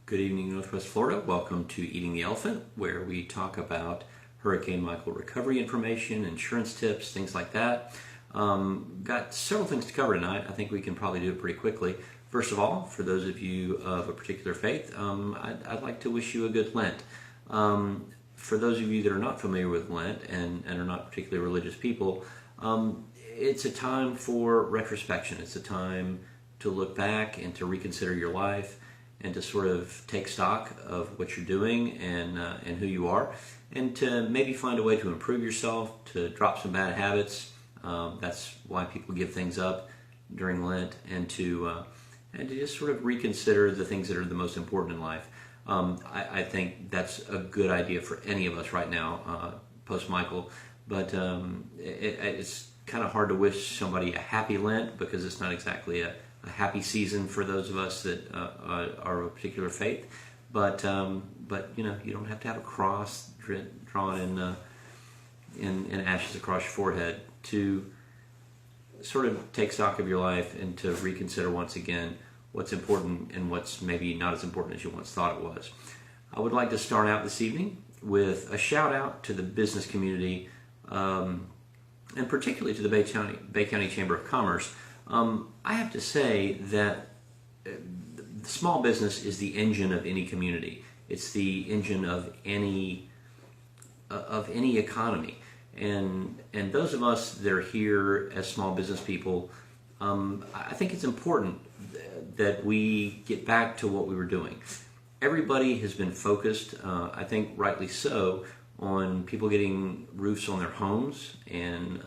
Good evening, Northwest Florida. Welcome to Eating the Elephant, where we talk about Hurricane Michael recovery information, insurance tips, things like that. Got several things to cover tonight. I think we can probably do it pretty quickly. First of all, for those of you of a particular faith, I'd like to wish you a good Lent. For those of you that are not familiar with Lent and are not particularly religious people, it's a time for retrospection. It's a time to look back and to reconsider your life and to sort of take stock of what you're doing and who you are, and to maybe find a way to improve yourself, to drop some bad habits. That's why people give things up during Lent, and to just sort of reconsider the things that are the most important in life. I think that's a good idea for any of us right now, post-Michael, but it's kind of hard to wish somebody a happy Lent because it's not exactly a happy season for those of us that are of a particular faith, but you know, you don't have to have a cross drawn in ashes across your forehead to sort of take stock of your life and to reconsider once again what's important and what's maybe not as important as you once thought it was. I would like to start out this evening with a shout out to the business community, and particularly to the Bay County Chamber of Commerce. I have to say that the small business is the engine of any community. It's the engine of any economy. And those of us that are here as small business people, I think it's important that we get back to what we were doing. Everybody has been focused, I think rightly so, on people getting roofs on their homes and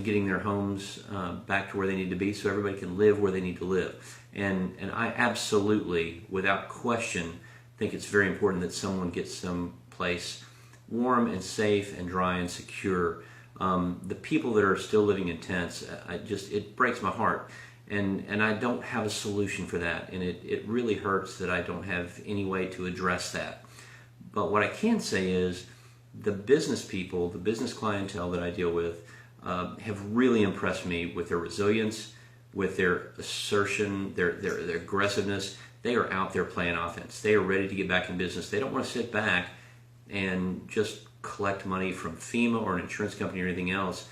getting their homes back to where they need to be so everybody can live where they need to live. And I absolutely, without question, think it's very important that someone gets some place warm and safe and dry and secure. The people that are still living in tents, it breaks my heart. And I don't have a solution for that. And it really hurts that I don't have any way to address that. But what I can say is the business people, the business clientele that I deal with, have really impressed me with their resilience, with their assertion, their aggressiveness. They are out there playing offense. They are ready to get back in business. They don't want to sit back and just collect money from FEMA or an insurance company or anything else.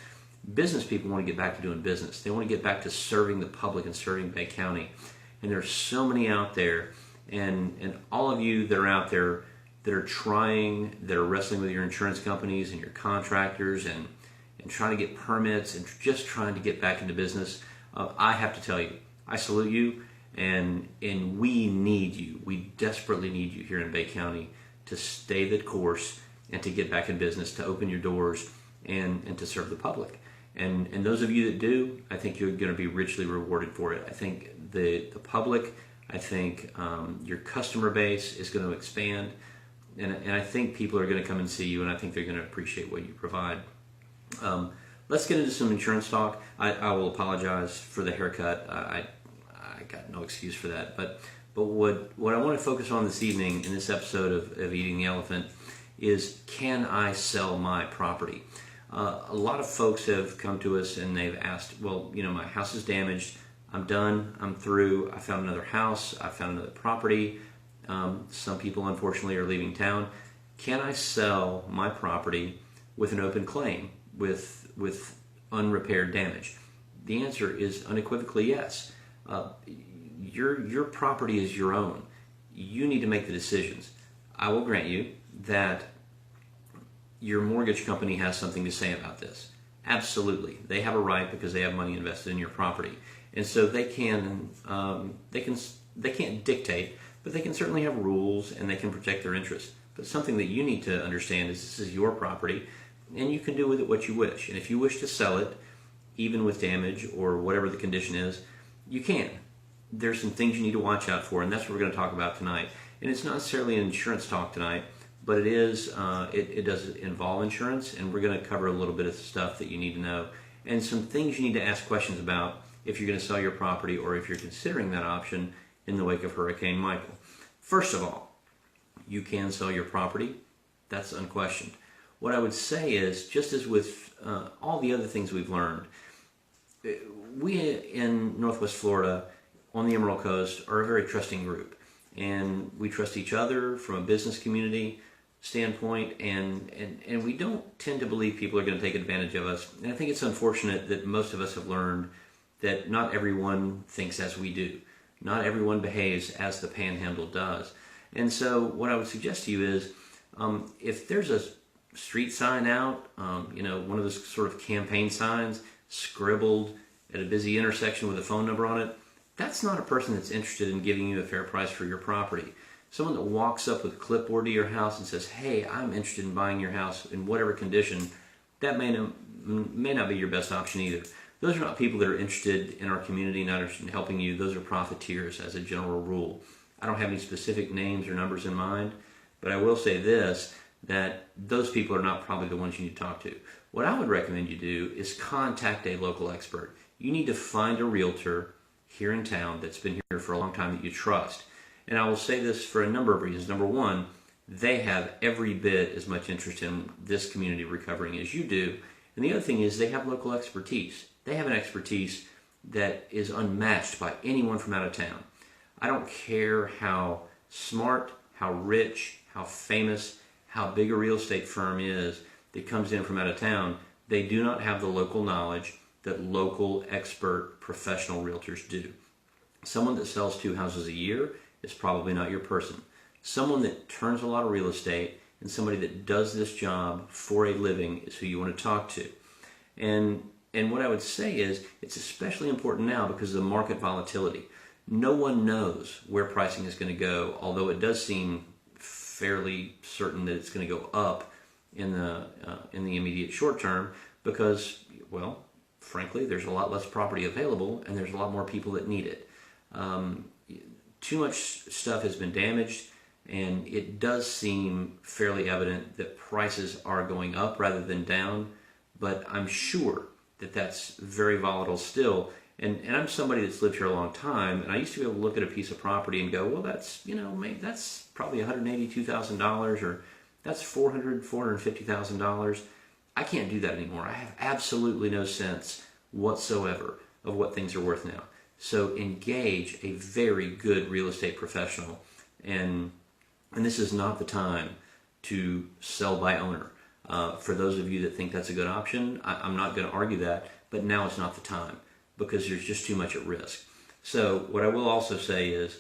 Business people want to get back to doing business. They want to get back to serving the public and serving Bay County. And there's so many out there. And all of you that are out there that are trying, that are wrestling with your insurance companies and your contractors and trying to get permits and just trying to get back into business, I have to tell you, I salute you, and we need you. We desperately need you here in Bay County to stay the course and to get back in business, to open your doors and to serve the public. And those of you that do, I think you're going to be richly rewarded for it. I think the public, I think your customer base is going to expand, and I think people are going to come and see you, and I think they're going to appreciate what you provide. Let's get into some insurance talk. I will apologize for the haircut. I got no excuse for that. But what I want to focus on this evening in this episode of Eating the Elephant is, can I sell my property? A lot of folks have come to us and they've asked, well, you know, my house is damaged. I'm done. I'm through. I found another house. I found another property. Some people, unfortunately, are leaving town. Can I sell my property with an open claim, with unrepaired damage? The answer is unequivocally yes. Your property is your own. You need to make the decisions. I will grant you that your mortgage company has something to say about this. Absolutely. They have a right because they have money invested in your property. And so they can't dictate, but they can certainly have rules and they can protect their interests. But something that you need to understand is this is your property, and you can do with it what you wish. And if you wish to sell it, even with damage or whatever the condition is, you can. There's some things you need to watch out for, and that's what we're going to talk about tonight. And it's not necessarily an insurance talk tonight, but it is. It does involve insurance, and we're going to cover a little bit of stuff that you need to know, and some things you need to ask questions about if you're going to sell your property or if you're considering that option in the wake of Hurricane Michael. First of all, you can sell your property. That's unquestioned. What I would say is, just as with all the other things we've learned, we in Northwest Florida on the Emerald Coast are a very trusting group. and we trust each other from a business community standpoint, and we don't tend to believe people are going to take advantage of us. And I think it's unfortunate that most of us have learned that not everyone thinks as we do. Not everyone behaves as the Panhandle does. And so what I would suggest to you is, if there's a street sign out, one of those sort of campaign signs scribbled at a busy intersection with a phone number on it, that's not a person that's interested in giving you a fair price for your property. Someone that walks up with a clipboard to your house and says, hey, I'm interested in buying your house in whatever condition, that may not be your best option either. Those are not people that are interested in our community, not interested in helping you. Those are profiteers as a general rule. I don't have any specific names or numbers in mind, but I will say this, that those people are not probably the ones you need to talk to. What I would recommend you do is contact a local expert. You need to find a realtor here in town that's been here for a long time that you trust. And I will say this for a number of reasons. Number one, they have every bit as much interest in this community recovering as you do. And the other thing is they have local expertise. They have an expertise that is unmatched by anyone from out of town. I don't care how smart, how rich, how famous, how big a real estate firm is that comes in from out of town, they do not have the local knowledge that local expert professional realtors do. Someone that sells 2 houses a year is probably not your person. Someone that turns a lot of real estate and somebody that does this job for a living is who you want to talk to. And what I would say is it's especially important now because of the market volatility. No one knows where pricing is going to go, although it does seem fairly certain that it's going to go up in the immediate short term because, well, frankly, there's a lot less property available and there's a lot more people that need it. Too much stuff has been damaged, and it does seem fairly evident that prices are going up rather than down, but I'm sure that that's very volatile still. And I'm somebody that's lived here a long time, and I used to be able to look at a piece of property and go, well, that's, maybe that's probably $182,000, or that's $450,000. I can't do that anymore. I have absolutely no sense whatsoever of what things are worth now. So engage a very good real estate professional, and this is not the time to sell by owner. For those of you that think that's a good option, I'm not going to argue that, but now is not the time because there's just too much at risk. So what I will also say is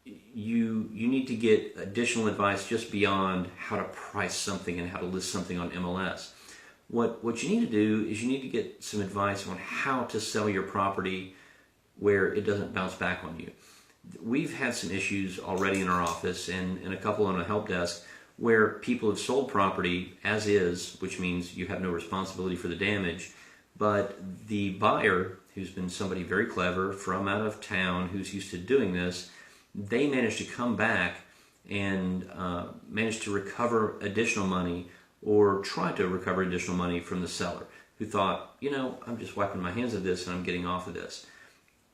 you need to get additional advice just beyond how to price something and how to list something on MLS. What you need to do is you need to get some advice on how to sell your property where it doesn't bounce back on you. We've had some issues already in our office and a couple on a help desk where people have sold property as is, which means you have no responsibility for the damage, but the buyer, who's been somebody very clever from out of town who's used to doing this, they managed to come back and managed to recover additional money or try to recover additional money from the seller who thought, I'm just wiping my hands of this and I'm getting off of this.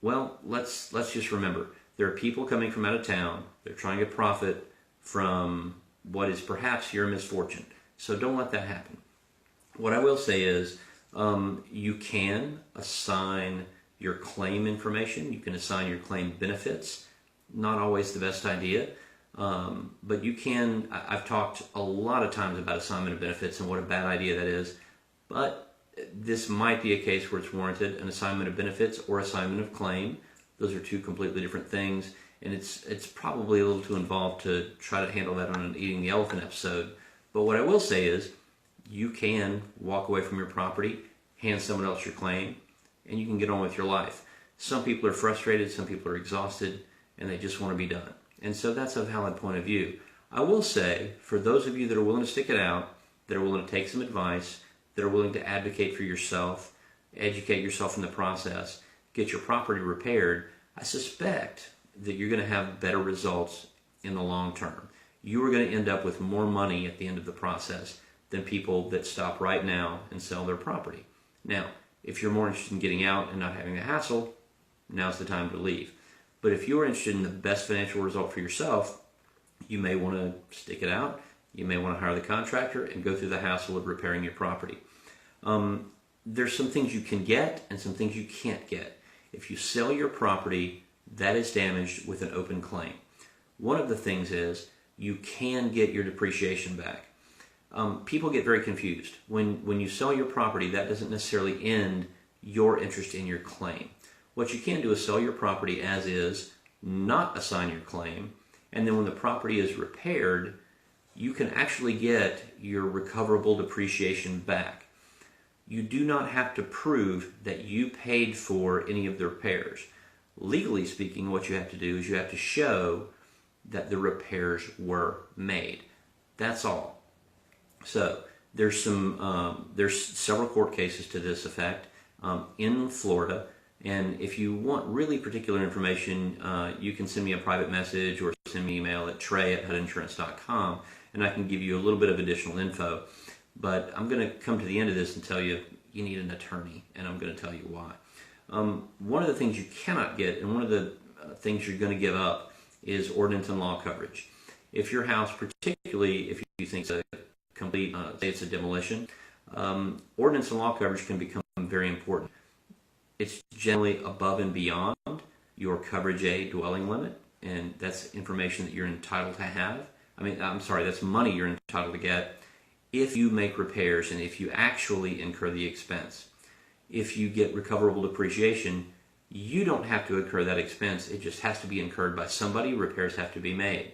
Well, let's just remember, there are people coming from out of town. They're trying to profit from what is perhaps your misfortune. So don't let that happen. What I will say is you can assign your claim information. You can assign your claim benefits. Not always the best idea. But you can. I've talked a lot of times about assignment of benefits and what a bad idea that is. But this might be a case where it's warranted, an assignment of benefits or assignment of claim. Those are two completely different things. And it's probably a little too involved to try to handle that on an Eating the Elephant episode. But what I will say is you can walk away from your property, hand someone else your claim, and you can get on with your life. Some people are frustrated, some people are exhausted, and they just want to be done. And so that's a valid point of view. I will say, for those of you that are willing to stick it out, that are willing to take some advice, that are willing to advocate for yourself, educate yourself in the process, get your property repaired, I suspect that you're going to have better results in the long term. You are going to end up with more money at the end of the process than people that stop right now and sell their property. Now, if you're more interested in getting out and not having the hassle, now's the time to leave. But if you're interested in the best financial result for yourself, you may want to stick it out. You may want to hire the contractor and go through the hassle of repairing your property. There's some things you can get and some things you can't get. If you sell your property that is damaged with an open claim. One of the things is you can get your depreciation back. People get very confused. When you sell your property, that doesn't necessarily end your interest in your claim. What you can do is sell your property as is, not assign your claim, and then when the property is repaired, you can actually get your recoverable depreciation back. You do not have to prove that you paid for any of the repairs. Legally speaking, what you have to do is you have to show that the repairs were made. That's all. So there's several court cases to this effect in Florida. And if you want really particular information, you can send me a private message or send me an email at trey@huttinsurance.com, and I can give you a little bit of additional info. But I'm going to come to the end of this and tell you you need an attorney, and I'm going to tell you why. One of the things you cannot get, and one of the things you're going to give up, is ordinance and law coverage. If your house, particularly if you think it's a complete, say it's a demolition, ordinance and law coverage can become very important. It's generally above and beyond your coverage A dwelling limit, and that's information that you're entitled to have. That's money you're entitled to get if you make repairs and if you actually incur the expense. If you get recoverable depreciation, you don't have to incur that expense. It just has to be incurred by somebody. Repairs have to be made.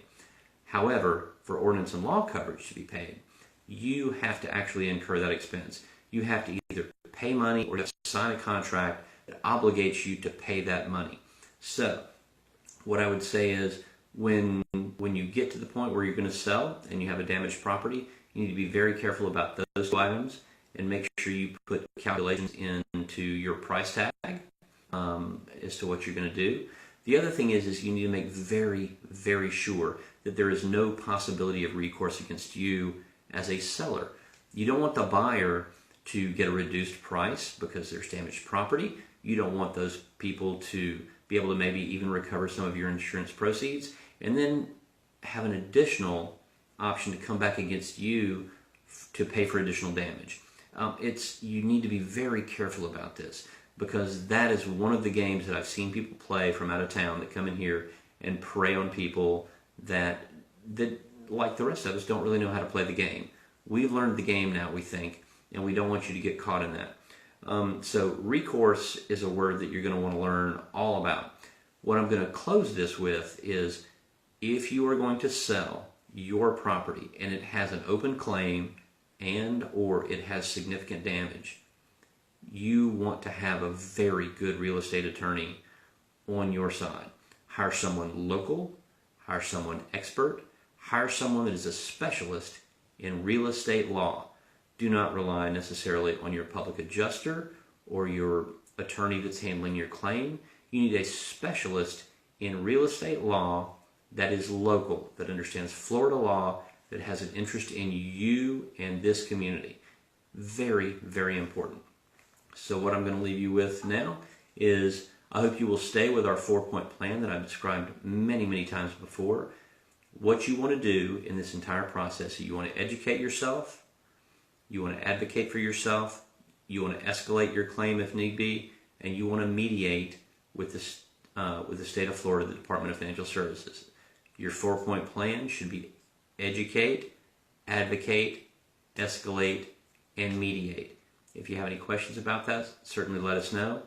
However, for ordinance and law coverage to be paid, you have to actually incur that expense. You have to either pay money or to sign a contract that obligates you to pay that money. So, what I would say is when you get to the point where you're going to sell and you have a damaged property, you need to be very careful about those two items and make sure you put calculations into your price tag as to what you're going to do. The other thing is you need to make very, very sure that there is no possibility of recourse against you as a seller. You don't want the buyer to get a reduced price because there's damaged property. You don't want those people to be able to maybe even recover some of your insurance proceeds and then have an additional option to come back against you to pay for additional damage. You need to be very careful about this because that is one of the games that I've seen people play from out of town that come in here and prey on people that like the rest of us, don't really know how to play the game. We've learned the game now, we think, and we don't want you to get caught in that. So recourse is a word that you're going to want to learn all about. What I'm going to close this with is if you are going to sell your property and it has an open claim and or it has significant damage, you want to have a very good real estate attorney on your side. Hire someone local, hire someone expert, hire someone that is a specialist in real estate law. Do not rely necessarily on your public adjuster or your attorney that's handling your claim. You need a specialist in real estate law that is local, that understands Florida law, that has an interest in you and this community. Very, very important. So what I'm going to leave you with now is I hope you will stay with our 4-point plan that I've described many, many times before. What you want to do in this entire process is you want to educate yourself, you want to advocate for yourself, you want to escalate your claim if need be, and you want to mediate with the state of Florida, the Department of Financial Services. Your 4-point plan should be educate, advocate, escalate, and mediate. If you have any questions about that, certainly let us know.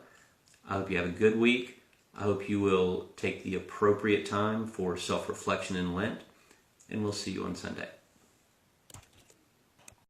I hope you have a good week. I hope you will take the appropriate time for self-reflection in Lent, and we'll see you on Sunday.